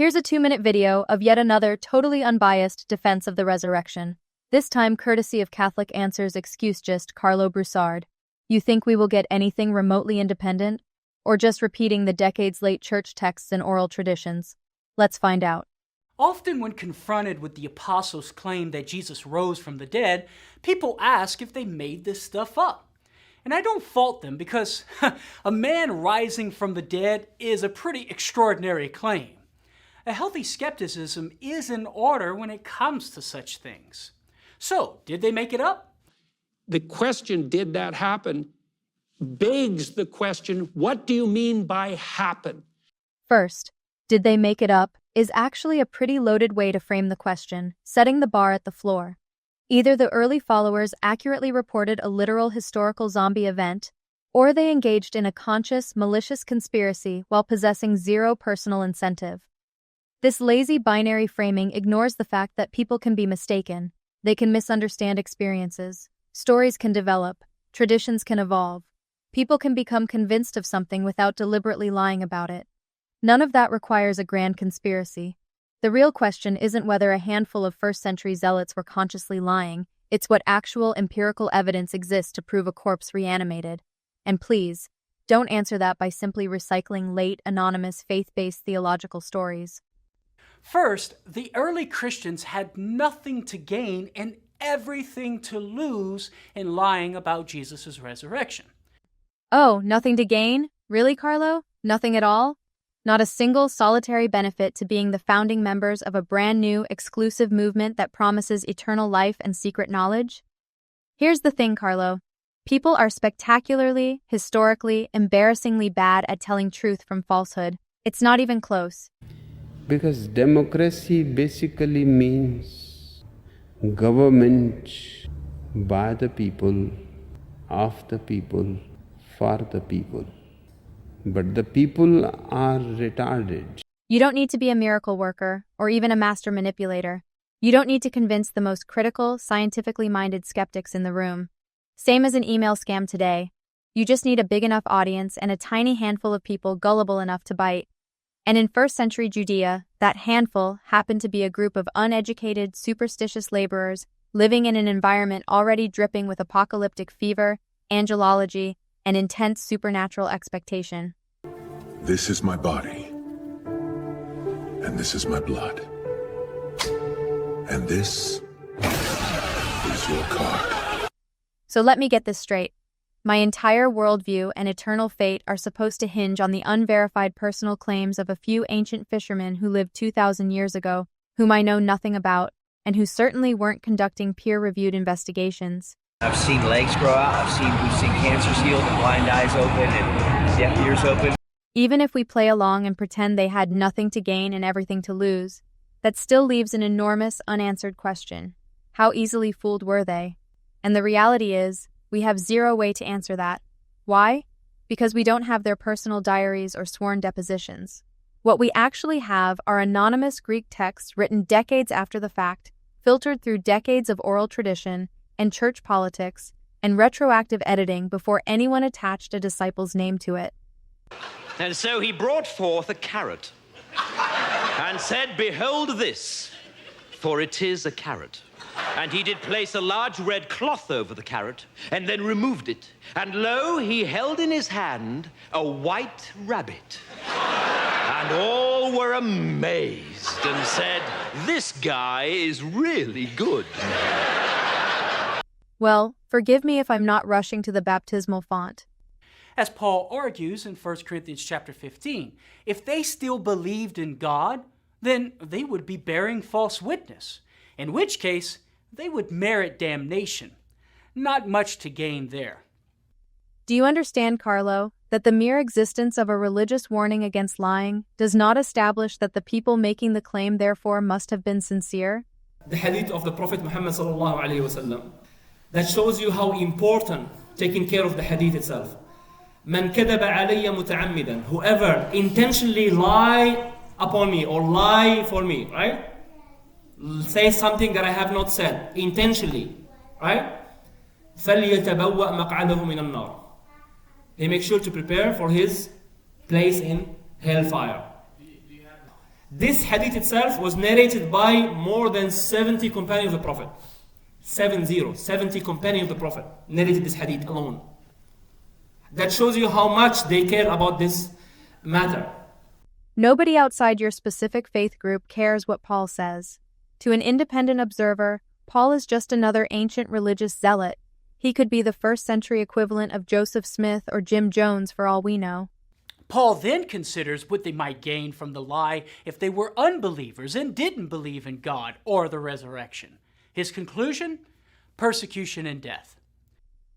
Here's a 2-minute video of yet another totally unbiased defense of the resurrection. This time courtesy of Catholic Answers excuse-gist Carlo Broussard. You think we will get anything remotely independent? Or just repeating the decades-late church texts and oral traditions? Let's find out. Often when confronted with the apostles' claim that Jesus rose from the dead, people ask if they made this stuff up. And I don't fault them because a man rising from the dead is a pretty extraordinary claim. A healthy skepticism is in order when it comes to such things. So, did they make it up? The question, did that happen, begs the question, what do you mean by happen? First, did they make it up is actually a pretty loaded way to frame the question, setting the bar at the floor. Either the early followers accurately reported a literal historical zombie event, or they engaged in a conscious, malicious conspiracy while possessing zero personal incentive. This lazy binary framing ignores the fact that people can be mistaken, they can misunderstand experiences, stories can develop, traditions can evolve, people can become convinced of something without deliberately lying about it. None of that requires a grand conspiracy. The real question isn't whether a handful of first-century zealots were consciously lying, it's what actual empirical evidence exists to prove a corpse reanimated. And please, don't answer that by simply recycling late, anonymous, faith-based theological stories. First, the early Christians had nothing to gain and everything to lose in lying about Jesus' resurrection. Oh, nothing to gain? Really, Carlo? Nothing at all? Not a single solitary benefit to being the founding members of a brand new, exclusive movement that promises eternal life and secret knowledge? Here's the thing, Carlo. People are spectacularly, historically, embarrassingly bad at telling truth from falsehood. It's not even close. Because democracy basically means government by the people, of the people, for the people. But the people are retarded. You don't need to be a miracle worker or even a master manipulator. You don't need to convince the most critical, scientifically minded skeptics in the room. Same as an email scam today. You just need a big enough audience and a tiny handful of people gullible enough to bite. And in first-century Judea, that handful happened to be a group of uneducated, superstitious laborers living in an environment already dripping with apocalyptic fever, angelology, and intense supernatural expectation. This is my body, and this is my blood, and this is your card. So let me get this straight. My entire worldview and eternal fate are supposed to hinge on the unverified personal claims of a few ancient fishermen who lived 2,000 years ago, whom I know nothing about, and who certainly weren't conducting peer-reviewed investigations. I've seen legs grow out, we've seen cancers healed, and blind eyes open, and deaf ears open. Even if we play along and pretend they had nothing to gain and everything to lose, that still leaves an enormous unanswered question. How easily fooled were they? And the reality is, we have zero way to answer that. Why? Because we don't have their personal diaries or sworn depositions. What we actually have are anonymous Greek texts written decades after the fact, filtered through decades of oral tradition and church politics, and retroactive editing before anyone attached a disciple's name to it. And so he brought forth a carrot, and said, Behold this, for it is a carrot. And he did place a large red cloth over the carrot, and then removed it. And lo, he held in his hand a white rabbit. And all were amazed and said, This guy is really good. Well, forgive me if I'm not rushing to the baptismal font. As Paul argues in 1 Corinthians chapter 15, if they still believed in God, then they would be bearing false witness, in which case they would merit damnation. Not much to gain there. Do you understand, Carlo, that the mere existence of a religious warning against lying does not establish that the people making the claim therefore must have been sincere? The hadith of the Prophet Muhammad sallallahu alaihi wasallam that shows you how important taking care of the hadith itself. Man kadaba alayya muta'ammidan, whoever intentionally lie upon me or lie for me, right? Say something that I have not said, intentionally, right? فَلْيَتَبَوَّأْ مَقْعَدَهُ مِنَ النَّارِ. He makes sure to prepare for his place in hellfire. This hadith itself was narrated by more than 70 companions of the Prophet. 70 companions of the Prophet narrated this hadith alone. That shows you how much they care about this matter. Nobody outside your specific faith group cares what Paul says. To an independent observer, Paul is just another ancient religious zealot. He could be the first-century equivalent of Joseph Smith or Jim Jones for all we know. Paul then considers what they might gain from the lie if they were unbelievers and didn't believe in God or the resurrection. His conclusion? Persecution and death.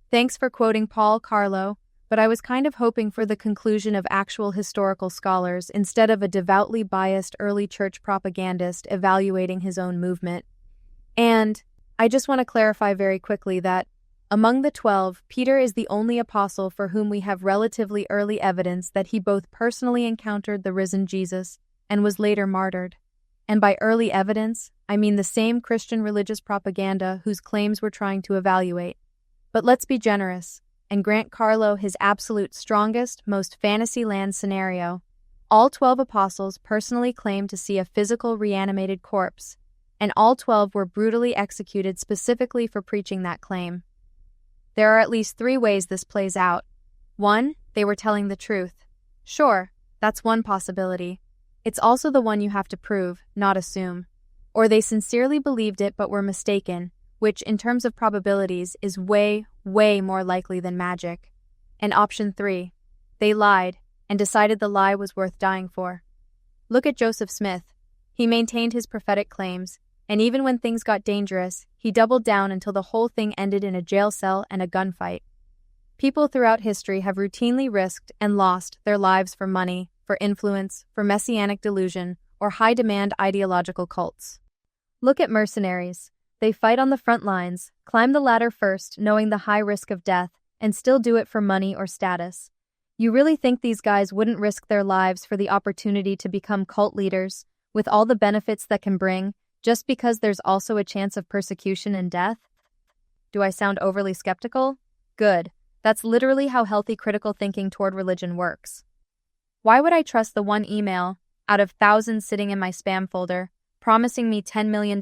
Thanks for quoting Paul, Carlo, but I was kind of hoping for the conclusion of actual historical scholars instead of a devoutly biased early church propagandist evaluating his own movement. And I just want to clarify very quickly that among the 12, Peter is the only apostle for whom we have relatively early evidence that he both personally encountered the risen Jesus and was later martyred. And by early evidence, I mean the same Christian religious propaganda whose claims we're trying to evaluate. But let's be generous and grant Carlo his absolute strongest, most fantasy-land scenario. All 12 apostles personally claimed to see a physical reanimated corpse, and all 12 were brutally executed specifically for preaching that claim. There are at least 3 ways this plays out. 1, they were telling the truth. Sure, that's one possibility. It's also the one you have to prove, not assume. Or they sincerely believed it but were mistaken, which, in terms of probabilities, is way, way more likely than magic. And option 3, they lied and decided the lie was worth dying for. Look at Joseph Smith. He maintained his prophetic claims, and even when things got dangerous, he doubled down until the whole thing ended in a jail cell and a gunfight. People throughout history have routinely risked and lost their lives for money, for influence, for messianic delusion, or high-demand ideological cults. Look at mercenaries. They fight on the front lines, climb the ladder first, knowing the high risk of death, and still do it for money or status. You really think these guys wouldn't risk their lives for the opportunity to become cult leaders, with all the benefits that can bring, just because there's also a chance of persecution and death? Do I sound overly skeptical? Good. That's literally how healthy critical thinking toward religion works. Why would I trust the one email, out of thousands sitting in my spam folder, promising me $10 million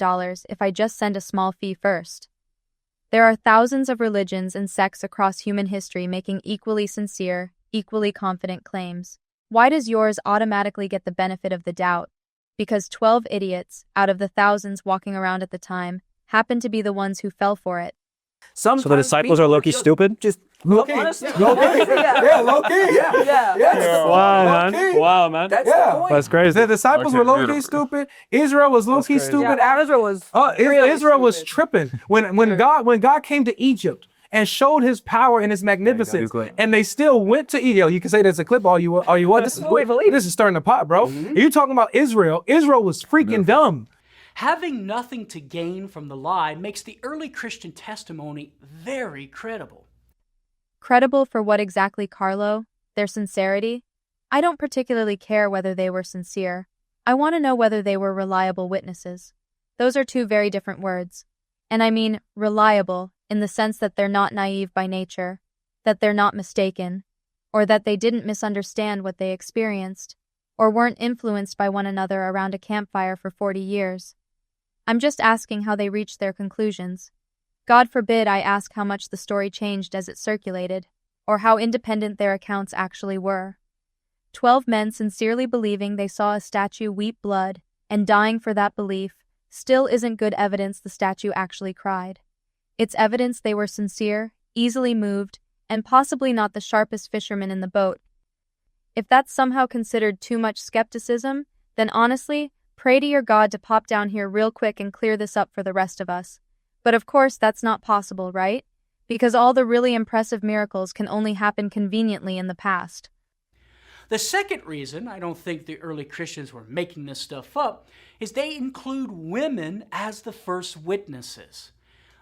if I just send a small fee first? There are thousands of religions and sects across human history making equally sincere, equally confident claims. Why does yours automatically get the benefit of the doubt? Because 12 idiots, out of the thousands walking around at the time, happened to be the ones who fell for it. So the disciples are low-key stupid? Just low-key. Yeah, low-key. Yeah. Wow, man. Wow, man. That's the point. That's crazy. The disciples were low-key stupid. Israel was low-key stupid. Yeah, Israel was Israel was tripping. When God came to Egypt and showed his power and his magnificence, and they still went to Egypt. You can say there's a clip all you want. This is stirring the pot, bro. You're talking about Israel. Israel was freaking dumb. Having nothing to gain from the lie makes the early Christian testimony very credible. Credible for what exactly, Carlo? Their sincerity? I don't particularly care whether they were sincere. I want to know whether they were reliable witnesses. Those are 2 very different words. And I mean reliable in the sense that they're not naive by nature, that they're not mistaken, or that they didn't misunderstand what they experienced, or weren't influenced by one another around a campfire for 40 years. I'm just asking how they reached their conclusions. God forbid I ask how much the story changed as it circulated, or how independent their accounts actually were. 12 men sincerely believing they saw a statue weep blood, and dying for that belief, still isn't good evidence the statue actually cried. It's evidence they were sincere, easily moved, and possibly not the sharpest fishermen in the boat. If that's somehow considered too much skepticism, then honestly, pray to your God to pop down here real quick and clear this up for the rest of us. But of course that's not possible, right? Because all the really impressive miracles can only happen conveniently in the past. The second reason I don't think the early Christians were making this stuff up is they include women as the first witnesses.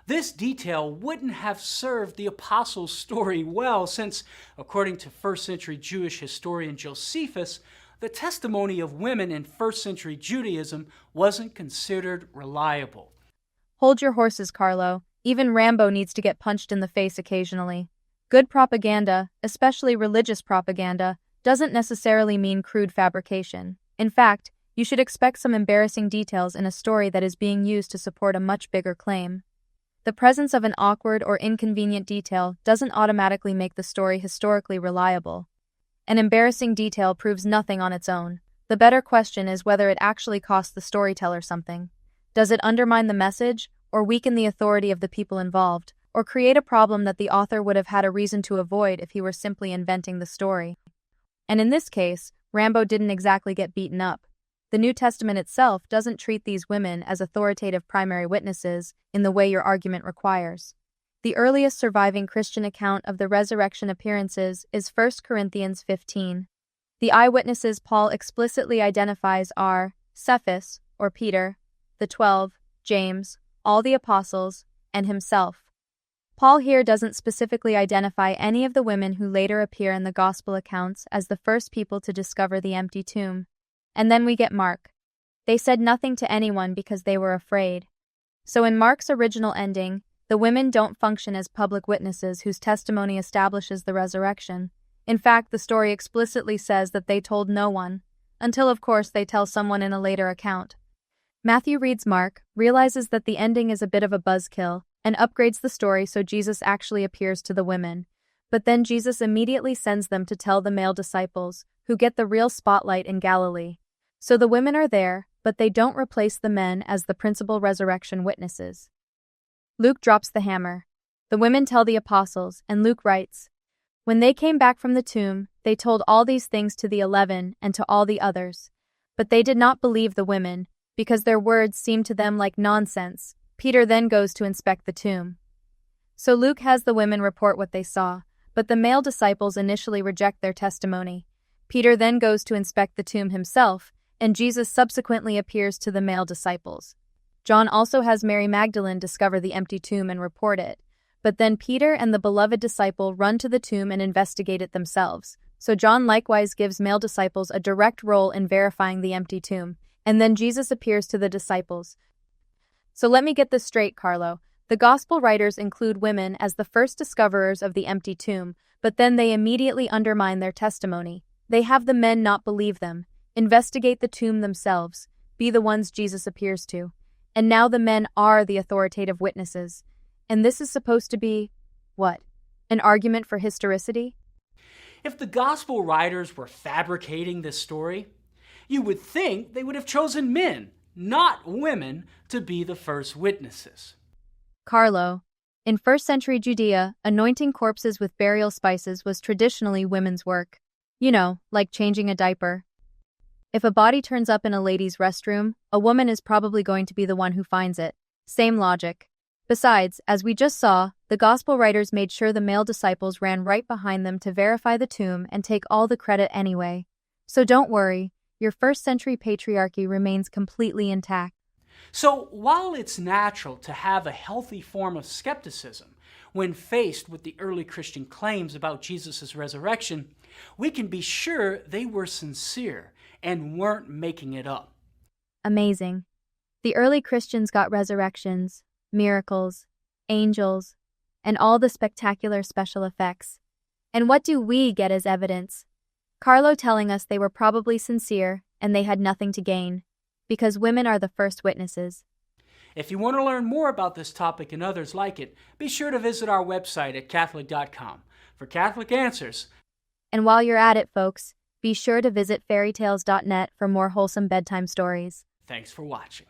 This detail wouldn't have served the apostles' story well since, according to first-century Jewish historian Josephus, the testimony of women in first-century Judaism wasn't considered reliable. Hold your horses, Carlo. Even Rambo needs to get punched in the face occasionally. Good propaganda, especially religious propaganda, doesn't necessarily mean crude fabrication. In fact, You should expect some embarrassing details in a story that is being used to support a much bigger claim. The presence of an awkward or inconvenient detail doesn't automatically make the story historically reliable. An embarrassing detail proves nothing on its own. The better question is whether it actually costs the storyteller something. Does it undermine the message, or weaken the authority of the people involved, or create a problem that the author would have had a reason to avoid if he were simply inventing the story? And in this case, Rambo didn't exactly get beaten up. The New Testament itself doesn't treat these women as authoritative primary witnesses in the way your argument requires. The earliest surviving Christian account of the resurrection appearances is 1 Corinthians 15. The eyewitnesses Paul explicitly identifies are Cephas, or Peter, the 12, James, all the apostles, and himself. Paul here doesn't specifically identify any of the women who later appear in the gospel accounts as the first people to discover the empty tomb. And then we get Mark. They said nothing to anyone because they were afraid. So in Mark's original ending, the women don't function as public witnesses whose testimony establishes the resurrection. In fact, the story explicitly says that they told no one, until of course they tell someone in a later account. Matthew reads Mark, realizes that the ending is a bit of a buzzkill, and upgrades the story so Jesus actually appears to the women. But then Jesus immediately sends them to tell the male disciples, who get the real spotlight in Galilee. So the women are there, but they don't replace the men as the principal resurrection witnesses. Luke drops the hammer. The women tell the apostles, and Luke writes, "When they came back from the tomb, they told all these things to the 11 and to all the others. But they did not believe the women, because their words seemed to them like nonsense." Peter then goes to inspect the tomb. So Luke has the women report what they saw, but the male disciples initially reject their testimony. Peter then goes to inspect the tomb himself, and Jesus subsequently appears to the male disciples. John also has Mary Magdalene discover the empty tomb and report it, but then Peter and the beloved disciple run to the tomb and investigate it themselves. So John likewise gives male disciples a direct role in verifying the empty tomb, and then Jesus appears to the disciples. So let me get this straight, Carlo. The gospel writers include women as the first discoverers of the empty tomb, but then they immediately undermine their testimony. They have the men not believe them, investigate the tomb themselves, be the ones Jesus appears to. And now the men are the authoritative witnesses. And this is supposed to be, what? An argument for historicity? If the gospel writers were fabricating this story, you would think they would have chosen men, not women, to be the first witnesses. Carlo, in first century Judea, anointing corpses with burial spices was traditionally women's work. You know, like changing a diaper. If a body turns up in a ladies' restroom, a woman is probably going to be the one who finds it. Same logic. Besides, as we just saw, the gospel writers made sure the male disciples ran right behind them to verify the tomb and take all the credit anyway. So don't worry, your first century patriarchy remains completely intact. So while it's natural to have a healthy form of skepticism when faced with the early Christian claims about Jesus' resurrection, we can be sure they were sincere and weren't making it up. Amazing. The early Christians got resurrections, miracles, angels, and all the spectacular special effects. And what do we get as evidence? Carlo telling us they were probably sincere and they had nothing to gain, because women are the first witnesses. If you want to learn more about this topic and others like it, be sure to visit our website at Catholic.com for Catholic answers. And while you're at it, folks, be sure to visit fairytales.net for more wholesome bedtime stories. Thanks for watching.